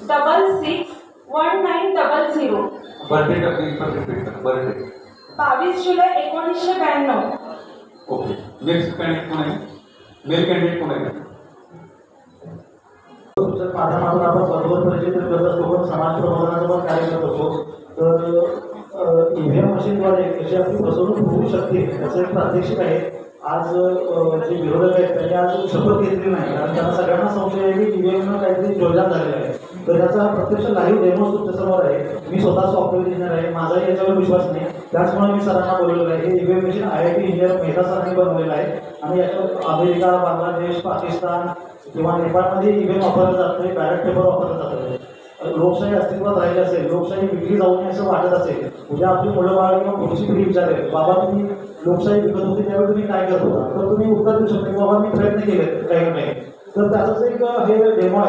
661900. Birthday का please पण repeat कर. बर्थडे. 22 जुलै 1992. ओके. नेक्स्ट कॅन्डिडेट कोण आहे? मेल कॅन्डिडेट कोण आहे? माध्यमातून आपण पदवर परिचित करत असतो, पण समाज प्रबोधनाचं पण कार्य करत असतो. तर ईव्हीएम मशीनद्वारे कशी आपली फसवणूक होऊ शकते याचं एक प्रात्यक्षिक आहे. आज जे विरोधक आहेत त्यांनी आज शपथ घेतली नाही, कारण त्यांना सगळ्यांना संशय आहे की ईव्हीएमनं काहीतरी जोडण्यात झालेलं आहे. तर याचा प्रत्यक्ष लाईव्ह डेमो तुमच्यासमोर आहे. मी स्वतः सॉफ्टवेअर इंजिनियर आहे, माझाही याच्यावर विश्वास नाही. त्याचमुळे मी सरांना बोलवलेलं आहे. हे EVM machine IIT engineer Mehta सरांनी बनवलेलं आहे आणि याच्यावर अमेरिका, बांगलादेश, पाकिस्तान किंवा नेपाळमध्ये ईव्हीएम वापरलं जात नाही, बॅलेट पेपर वापरलं जातं. लोकशाही अस्तित्वात राहिली असेल, लोकशाही विकली जाऊ नये असं वाटत असेल, उद्या आपली मुलं बाळ किंवा पुढची पिढी विचारेल, बाबा तुम्ही लोकशाही विकत होती त्यावेळी तुम्ही काय करत होता, तर तुम्ही उत्तर देऊ शकता की बाबा मी प्रयत्न केले काही नाही. तर त्याचंच एक हे डेमो आहे.